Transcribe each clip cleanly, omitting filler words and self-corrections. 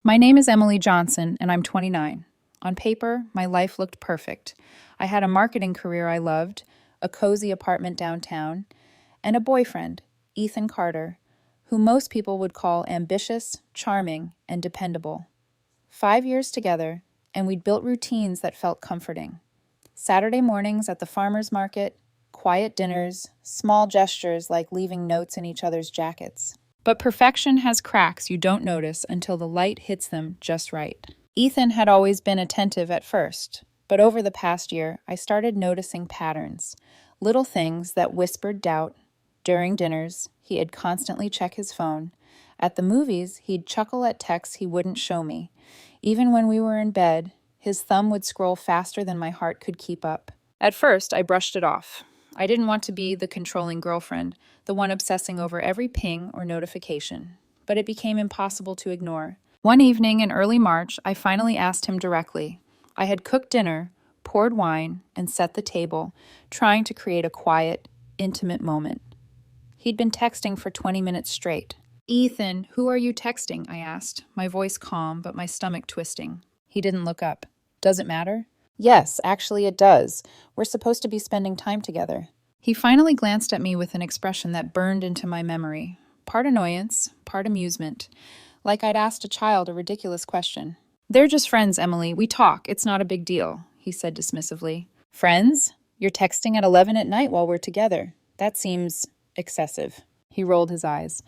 My name is Emily Johnson, and I'm 29. On paper, my life looked perfect. I had a marketing career I loved, a cozy apartment downtown, and a boyfriend, Ethan Carter, who most people would call ambitious, charming, and dependable. 5 years together, and we'd built routines that felt comforting. Saturday mornings at the farmer's market, quiet dinners, small gestures like leaving notes in each other's jackets. But perfection has cracks you don't notice until the light hits them just right. Ethan had always been attentive at first, but over the past year, I started noticing patterns, little things that whispered doubt. During dinners, he'd constantly check his phone. At the movies, he'd chuckle at texts he wouldn't show me. Even when we were in bed, his thumb would scroll faster than my heart could keep up. At first, I brushed it off. I didn't want to be the controlling girlfriend, the one obsessing over every ping or notification. But it became impossible to ignore. One evening in early March, I finally asked him directly. I had cooked dinner, poured wine, and set the table, trying to create a quiet, intimate moment. He'd been texting for 20 minutes straight. "Ethan, who are you texting?" I asked, my voice calm but my stomach twisting. He didn't look up. "Does it matter?" "Yes, actually it does. We're supposed to be spending time together." He finally glanced at me with an expression that burned into my memory. Part annoyance, part amusement. Like I'd asked a child a ridiculous question. "They're just friends, Emily. We talk. It's not a big deal," he said dismissively. "Friends? You're texting at 11 at night while we're together. That seems excessive." He rolled his eyes.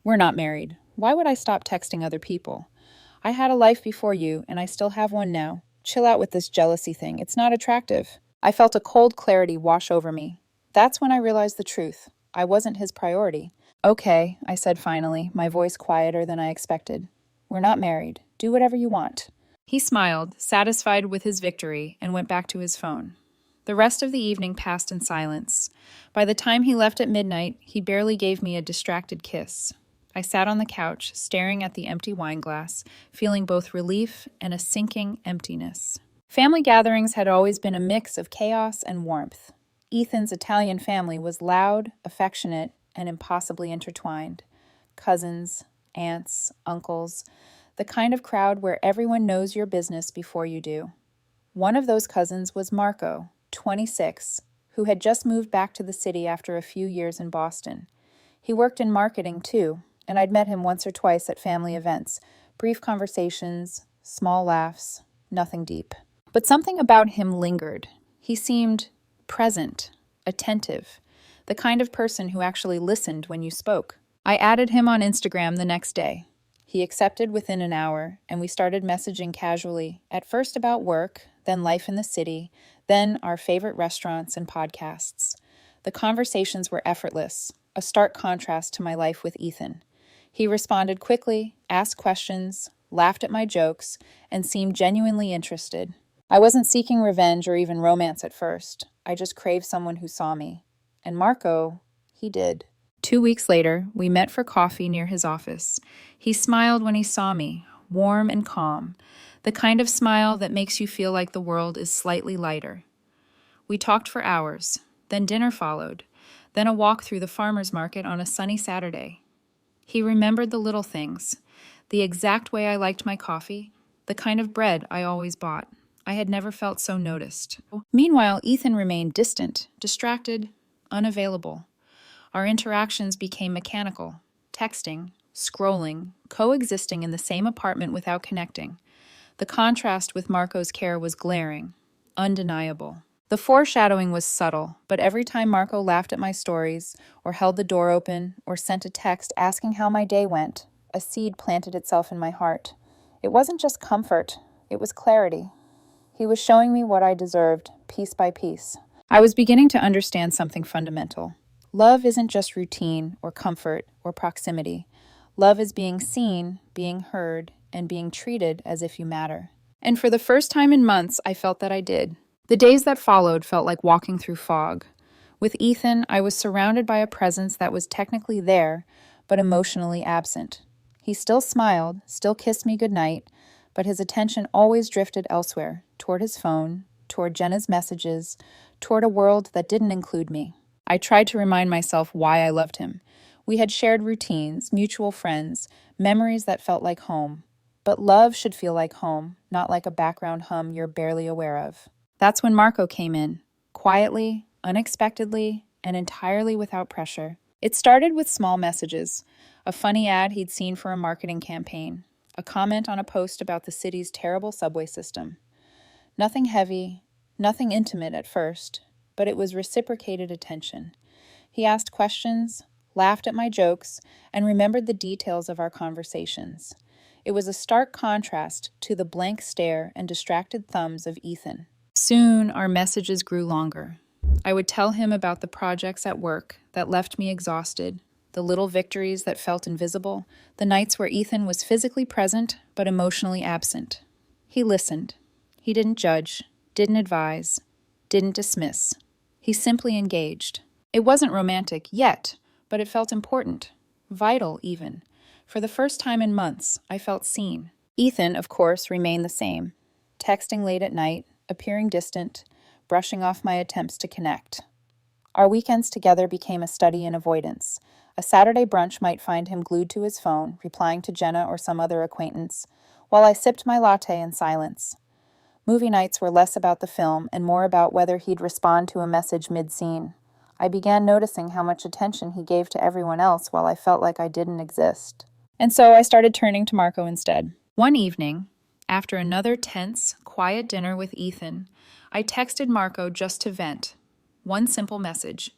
"We're not married. Why would I stop texting other people? I had a life before you, and I still have one now. Chill out with this jealousy thing. It's not attractive." I felt a cold clarity wash over me. That's when I realized the truth. I wasn't his priority. "Okay," I said finally, my voice quieter than I expected. "We're not married. Do whatever you want." He smiled, satisfied with his victory, and went back to his phone. The rest of the evening passed in silence. By the time he left at midnight, he barely gave me a distracted kiss. I sat on the couch, staring at the empty wine glass, feeling both relief and a sinking emptiness. Family gatherings had always been a mix of chaos and warmth. Ethan's Italian family was loud, affectionate, and impossibly intertwined. Cousins, aunts, uncles, the kind of crowd where everyone knows your business before you do. One of those cousins was Marco, 26, who had just moved back to the city after a few years in Boston. He worked in marketing, too, and I'd met him once or twice at family events. Brief conversations, small laughs, nothing deep. But something about him lingered. He seemed present, attentive, the kind of person who actually listened when you spoke. I added him on Instagram the next day. He accepted within an hour, and we started messaging casually, at first about work, then life in the city, then our favorite restaurants and podcasts. The conversations were effortless, a stark contrast to my life with Ethan. He responded quickly, asked questions, laughed at my jokes, and seemed genuinely interested. I wasn't seeking revenge or even romance at first. I just craved someone who saw me. And Marco, he did. 2 weeks later, we met for coffee near his office. He smiled when he saw me, warm and calm, the kind of smile that makes you feel like the world is slightly lighter. We talked for hours, then dinner followed, then a walk through the farmer's market on a sunny Saturday. He remembered the little things, the exact way I liked my coffee, the kind of bread I always bought. I had never felt so noticed. Meanwhile, Ethan remained distant, distracted, unavailable. Our interactions became mechanical, texting, scrolling, coexisting in the same apartment without connecting. The contrast with Marco's care was glaring, undeniable. The foreshadowing was subtle, but every time Marco laughed at my stories, or held the door open, or sent a text asking how my day went, a seed planted itself in my heart. It wasn't just comfort, it was clarity. He was showing me what I deserved, piece by piece. I was beginning to understand something fundamental. Love isn't just routine, or comfort, or proximity. Love is being seen, being heard, and being treated as if you matter. And for the first time in months, I felt that I did. The days that followed felt like walking through fog. With Ethan, I was surrounded by a presence that was technically there, but emotionally absent. He still smiled, still kissed me goodnight, but his attention always drifted elsewhere, toward his phone, toward Jenna's messages, toward a world that didn't include me. I tried to remind myself why I loved him. We had shared routines, mutual friends, memories that felt like home. But love should feel like home, not like a background hum you're barely aware of. That's when Marco came in, quietly, unexpectedly, and entirely without pressure. It started with small messages, a funny ad he'd seen for a marketing campaign, a comment on a post about the city's terrible subway system. Nothing heavy, nothing intimate at first, but it was reciprocated attention. He asked questions, laughed at my jokes, and remembered the details of our conversations. It was a stark contrast to the blank stare and distracted thumbs of Ethan. Soon, our messages grew longer. I would tell him about the projects at work that left me exhausted, the little victories that felt invisible, the nights where Ethan was physically present but emotionally absent. He listened. He didn't judge, didn't advise, didn't dismiss. He simply engaged. It wasn't romantic yet, but it felt important, vital even. For the first time in months, I felt seen. Ethan, of course, remained the same, texting late at night, appearing distant, brushing off my attempts to connect. Our weekends together became a study in avoidance. A Saturday brunch might find him glued to his phone, replying to Jenna or some other acquaintance, while I sipped my latte in silence. Movie nights were less about the film and more about whether he'd respond to a message mid-scene. I began noticing how much attention he gave to everyone else while I felt like I didn't exist. And so I started turning to Marco instead. One evening, after another tense, quiet dinner with Ethan, I texted Marco just to vent. One simple message.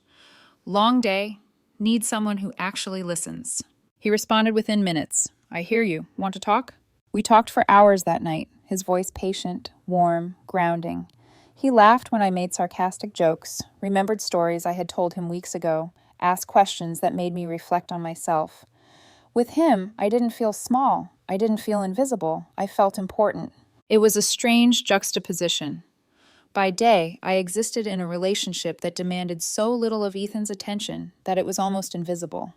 Long day. Need someone who actually listens. He responded within minutes. I hear you. Want to talk? We talked for hours that night, his voice patient, warm, grounding. He laughed when I made sarcastic jokes, remembered stories I had told him weeks ago, asked questions that made me reflect on myself. With him, I didn't feel small. I didn't feel invisible. I felt important. It was a strange juxtaposition. By day, I existed in a relationship that demanded so little of Ethan's attention that it was almost invisible.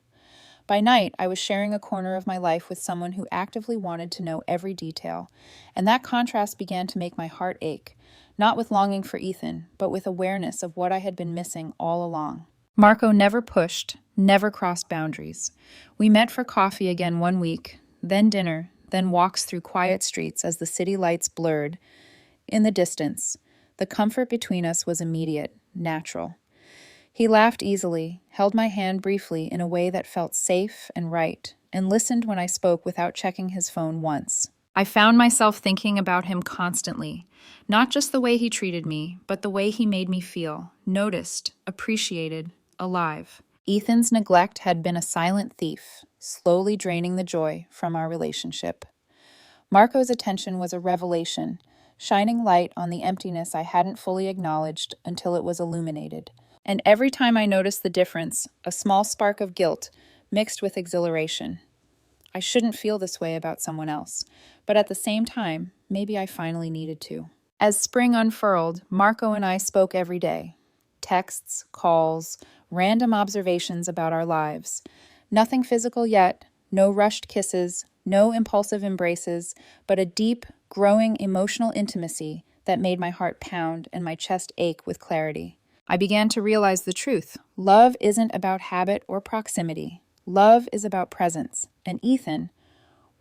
By night, I was sharing a corner of my life with someone who actively wanted to know every detail, and that contrast began to make my heart ache, not with longing for Ethan, but with awareness of what I had been missing all along. Marco never pushed, never crossed boundaries. We met for coffee again one week, then dinner, then walks through quiet streets as the city lights blurred. In the distance, the comfort between us was immediate, natural. He laughed easily, held my hand briefly in a way that felt safe and right, and listened when I spoke without checking his phone once. I found myself thinking about him constantly, not just the way he treated me, but the way he made me feel, noticed, appreciated, alive. Ethan's neglect had been a silent thief, slowly draining the joy from our relationship. Marco's attention was a revelation, shining light on the emptiness I hadn't fully acknowledged until it was illuminated. And every time I noticed the difference, a small spark of guilt mixed with exhilaration. I shouldn't feel this way about someone else, but at the same time, maybe I finally needed to. As spring unfurled, Marco and I spoke every day. Texts, calls, random observations about our lives. Nothing physical yet, no rushed kisses, no impulsive embraces, but a deep, growing emotional intimacy that made my heart pound and my chest ache with clarity. I began to realize the truth. Love isn't about habit or proximity. Love is about presence, and Ethan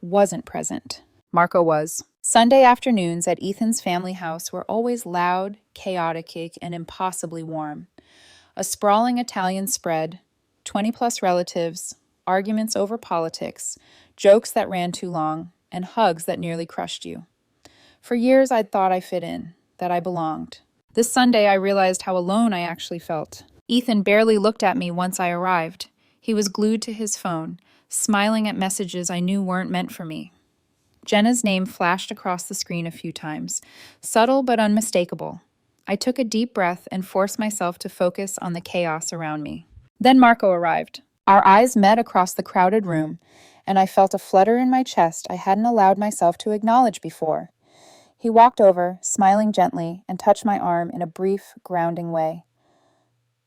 wasn't present. Marco was. Sunday afternoons at Ethan's family house were always loud, chaotic, and impossibly warm. A sprawling Italian spread, 20-plus relatives, arguments over politics, jokes that ran too long, and hugs that nearly crushed you. For years, I'd thought I fit in, that I belonged. This Sunday, I realized how alone I actually felt. Ethan barely looked at me once I arrived. He was glued to his phone, smiling at messages I knew weren't meant for me. Jenna's name flashed across the screen a few times, subtle but unmistakable. I took a deep breath and forced myself to focus on the chaos around me. Then Marco arrived. Our eyes met across the crowded room, and I felt a flutter in my chest I hadn't allowed myself to acknowledge before. He walked over, smiling gently, and touched my arm in a brief, grounding way.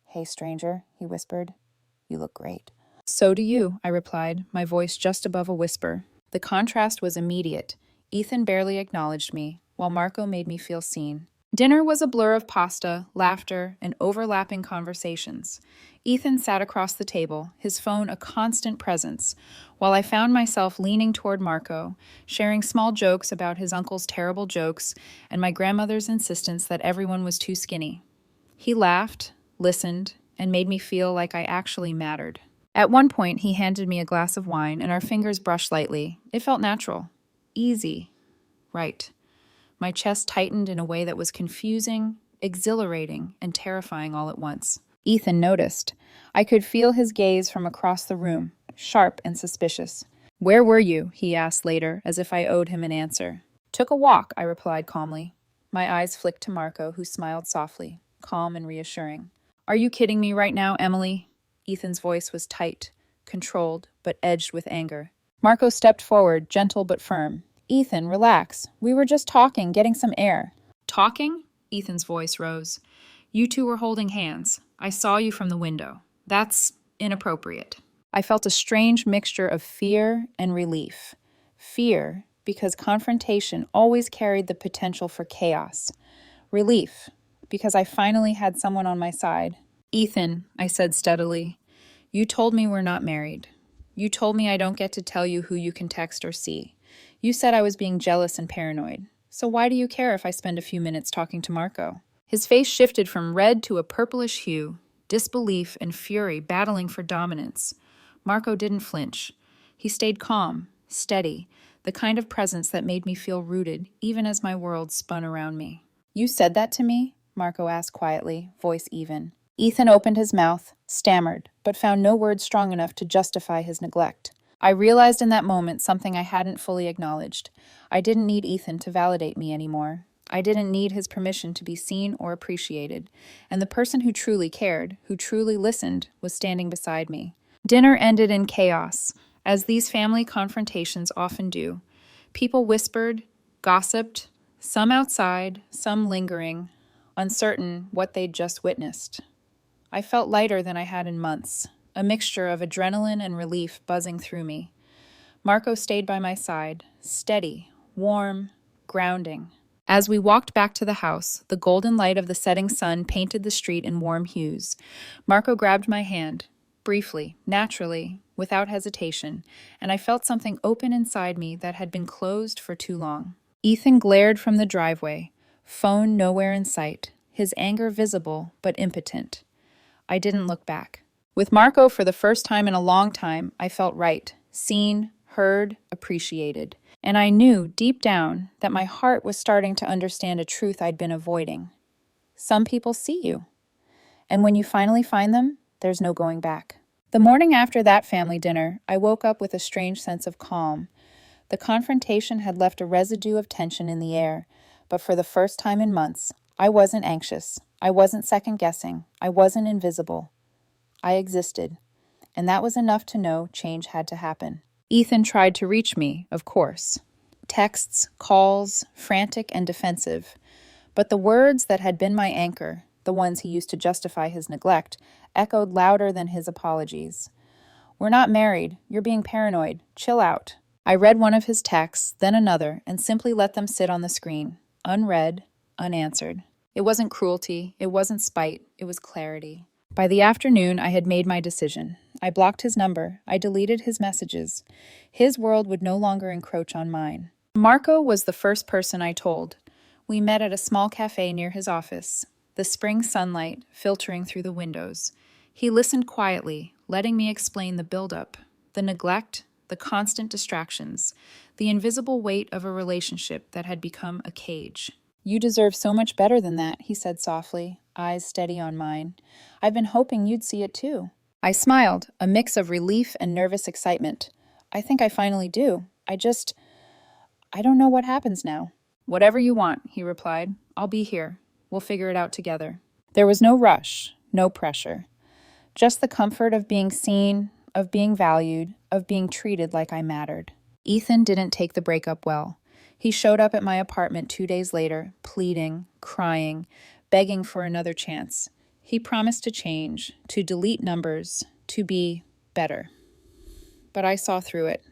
"Hey, stranger," he whispered. "You look great." "So do you," I replied, my voice just above a whisper. The contrast was immediate. Ethan barely acknowledged me, while Marco made me feel seen. Dinner was a blur of pasta, laughter, and overlapping conversations. Ethan sat across the table, his phone a constant presence, while I found myself leaning toward Marco, sharing small jokes about his uncle's terrible jokes and my grandmother's insistence that everyone was too skinny. He laughed, listened, and made me feel like I actually mattered. At one point, he handed me a glass of wine, and our fingers brushed lightly. It felt natural. Easy. Right. My chest tightened in a way that was confusing, exhilarating, and terrifying all at once. Ethan noticed. I could feel his gaze from across the room, sharp and suspicious. "Where were you?" he asked later, as if I owed him an answer. "Took a walk," I replied calmly. My eyes flicked to Marco, who smiled softly, calm and reassuring. "Are you kidding me right now, Emily?" Ethan's voice was tight, controlled, but edged with anger. Marco stepped forward, gentle but firm. "Ethan, relax. We were just talking, getting some air." "Talking?" Ethan's voice rose. "You two were holding hands. I saw you from the window. That's inappropriate." I felt a strange mixture of fear and relief. Fear, because confrontation always carried the potential for chaos. Relief, because I finally had someone on my side. "Ethan," I said steadily, "you told me we're not married. You told me I don't get to tell you who you can text or see. You said I was being jealous and paranoid. So why do you care if I spend a few minutes talking to Marco?" His face shifted from red to a purplish hue, disbelief and fury battling for dominance. Marco didn't flinch. He stayed calm, steady, the kind of presence that made me feel rooted, even as my world spun around me. "You said that to me?" Marco asked quietly, voice even. Ethan opened his mouth, stammered, but found no words strong enough to justify his neglect. I realized in that moment something I hadn't fully acknowledged. I didn't need Ethan to validate me anymore. I didn't need his permission to be seen or appreciated, and the person who truly cared, who truly listened, was standing beside me. Dinner ended in chaos, as these family confrontations often do. People whispered, gossiped, some outside, some lingering, uncertain what they'd just witnessed. I felt lighter than I had in months, a mixture of adrenaline and relief buzzing through me. Marco stayed by my side, steady, warm, grounding. As we walked back to the house, the golden light of the setting sun painted the street in warm hues. Marco grabbed my hand, briefly, naturally, without hesitation, and I felt something open inside me that had been closed for too long. Ethan glared from the driveway, phone nowhere in sight, his anger visible but impotent. I didn't look back. With Marco, for the first time in a long time, I felt right, seen, heard, appreciated. And I knew, deep down, that my heart was starting to understand a truth I'd been avoiding. Some people see you. And when you finally find them, there's no going back. The morning after that family dinner, I woke up with a strange sense of calm. The confrontation had left a residue of tension in the air, but for the first time in months, I wasn't anxious. I wasn't second-guessing. I wasn't invisible. I existed. And that was enough to know change had to happen. Ethan tried to reach me, of course. Texts, calls, frantic and defensive. But the words that had been my anchor, the ones he used to justify his neglect, echoed louder than his apologies. "We're not married. You're being paranoid. Chill out." I read one of his texts, then another, and simply let them sit on the screen, unread, unanswered. It wasn't cruelty. It wasn't spite. It was clarity. By the afternoon, I had made my decision. I blocked his number. I deleted his messages. His world would no longer encroach on mine. Marco was the first person I told. We met at a small cafe near his office, the spring sunlight filtering through the windows. He listened quietly, letting me explain the buildup, the neglect, the constant distractions, the invisible weight of a relationship that had become a cage. "You deserve so much better than that," he said softly, eyes steady on mine. "I've been hoping you'd see it too." I smiled, a mix of relief and nervous excitement. "I think I finally do. I don't know what happens now." "Whatever you want," he replied. "I'll be here. We'll figure it out together." There was no rush, no pressure. Just the comfort of being seen, of being valued, of being treated like I mattered. Ethan didn't take the breakup well. He showed up at my apartment 2 days later, pleading, crying, begging for another chance. He promised to change, to delete numbers, to be better. But I saw through it.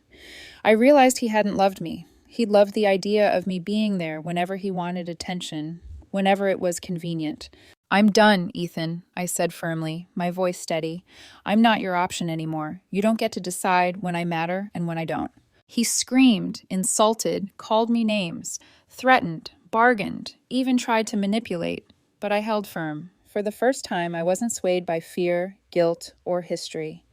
I realized he hadn't loved me. He loved the idea of me being there whenever he wanted attention, whenever it was convenient. I'm done, Ethan, I said firmly, my voice steady. I'm not your option anymore. You don't get to decide when I matter and when I don't. He screamed, insulted, called me names, threatened, bargained, even tried to manipulate, but I held firm. For the first time, I wasn't swayed by fear, guilt, or history.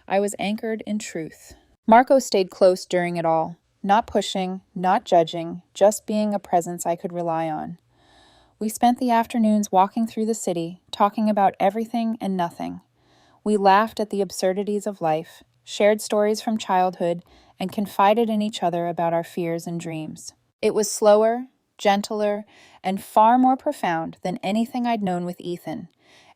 I was anchored in truth. Marco stayed close during it all, not pushing, not judging, just being a presence I could rely on. We spent the afternoons walking through the city, talking about everything and nothing. We laughed at the absurdities of life, shared stories from childhood, and confided in each other about our fears and dreams. It was slower, gentler, and far more profound than anything I'd known with Ethan.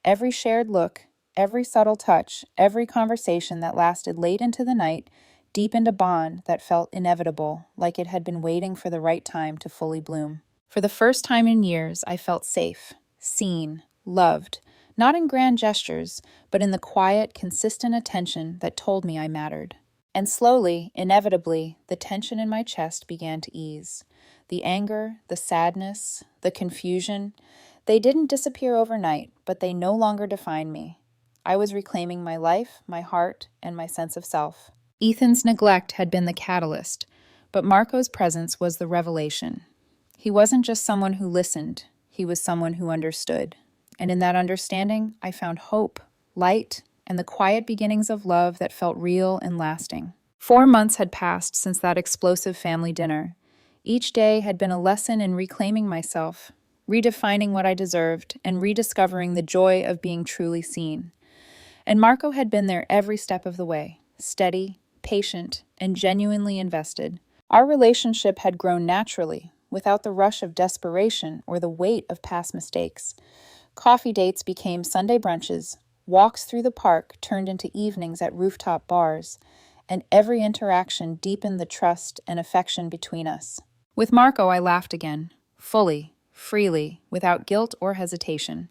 Every shared look, every subtle touch, every conversation that lasted late into the night deepened a bond that felt inevitable, like it had been waiting for the right time to fully bloom. For the first time in years, I felt safe, seen, loved, not in grand gestures, but in the quiet, consistent attention that told me I mattered. And slowly, inevitably, the tension in my chest began to ease. The anger, the sadness, the confusion, they didn't disappear overnight, but they no longer defined me. I was reclaiming my life, my heart, and my sense of self. Ethan's neglect had been the catalyst, but Marco's presence was the revelation. He wasn't just someone who listened, he was someone who understood. And in that understanding, I found hope, light, and the quiet beginnings of love that felt real and lasting. 4 months had passed since that explosive family dinner. Each day had been a lesson in reclaiming myself, redefining what I deserved, and rediscovering the joy of being truly seen. And Marco had been there every step of the way, steady, patient, and genuinely invested. Our relationship had grown naturally, without the rush of desperation or the weight of past mistakes. Coffee dates became Sunday brunches, walks through the park turned into evenings at rooftop bars, and every interaction deepened the trust and affection between us. With Marco, I laughed again, fully, freely, without guilt or hesitation.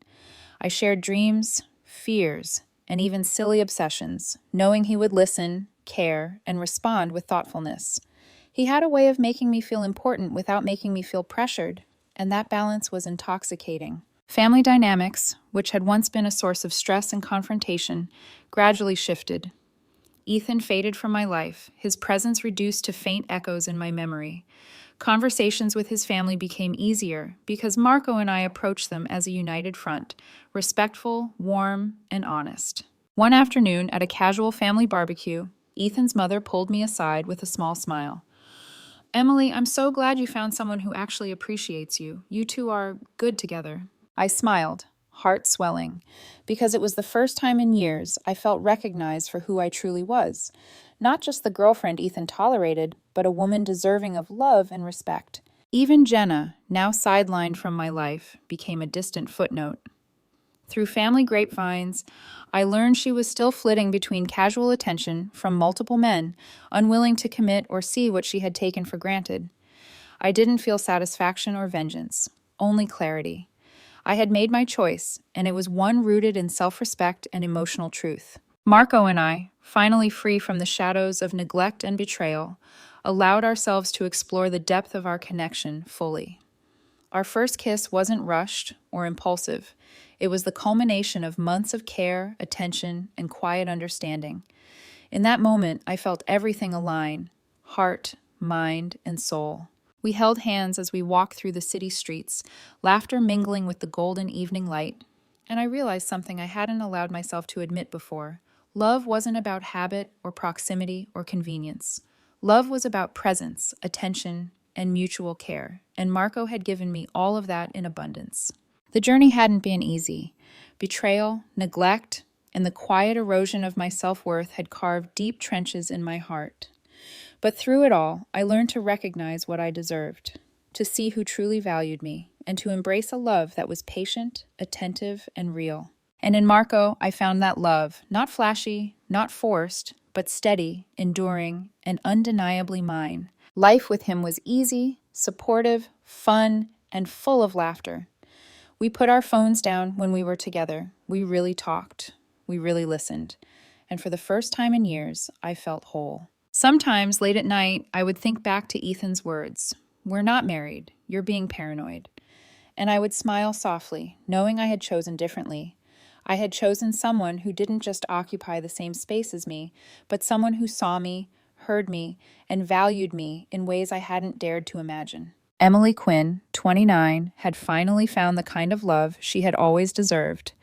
I shared dreams, fears, and even silly obsessions, knowing he would listen, care, and respond with thoughtfulness. He had a way of making me feel important without making me feel pressured, and that balance was intoxicating. Family dynamics, which had once been a source of stress and confrontation, gradually shifted. Ethan faded from my life, his presence reduced to faint echoes in my memory. Conversations with his family became easier because Marco and I approached them as a united front, respectful, warm, and honest. One afternoon at a casual family barbecue, Ethan's mother pulled me aside with a small smile. "Emily, I'm so glad you found someone who actually appreciates you. You two are good together." I smiled, heart swelling, because it was the first time in years I felt recognized for who I truly was. Not just the girlfriend Ethan tolerated, but a woman deserving of love and respect. Even Jenna, now sidelined from my life, became a distant footnote. Through family grapevines, I learned she was still flitting between casual attention from multiple men, unwilling to commit or see what she had taken for granted. I didn't feel satisfaction or vengeance, only clarity. I had made my choice, and it was one rooted in self-respect and emotional truth. Marco and I, finally free from the shadows of neglect and betrayal, allowed ourselves to explore the depth of our connection fully. Our first kiss wasn't rushed or impulsive. It was the culmination of months of care, attention, and quiet understanding. In that moment, I felt everything align: heart, mind, and soul. We held hands as we walked through the city streets, laughter mingling with the golden evening light, and I realized something I hadn't allowed myself to admit before. Love wasn't about habit or proximity or convenience. Love was about presence, attention, and mutual care, and Marco had given me all of that in abundance. The journey hadn't been easy. Betrayal, neglect, and the quiet erosion of my self-worth had carved deep trenches in my heart. But through it all, I learned to recognize what I deserved, to see who truly valued me, and to embrace a love that was patient, attentive, and real. And in Marco, I found that love, not flashy, not forced, but steady, enduring, and undeniably mine. Life with him was easy, supportive, fun, and full of laughter. We put our phones down when we were together. We really talked. We really listened. And for the first time in years, I felt whole. Sometimes, late at night, I would think back to Ethan's words. "We're not married. You're being paranoid." And I would smile softly, knowing I had chosen differently. I had chosen someone who didn't just occupy the same space as me, but someone who saw me, heard me, and valued me in ways I hadn't dared to imagine. Emily Quinn, 29, had finally found the kind of love she had always deserved,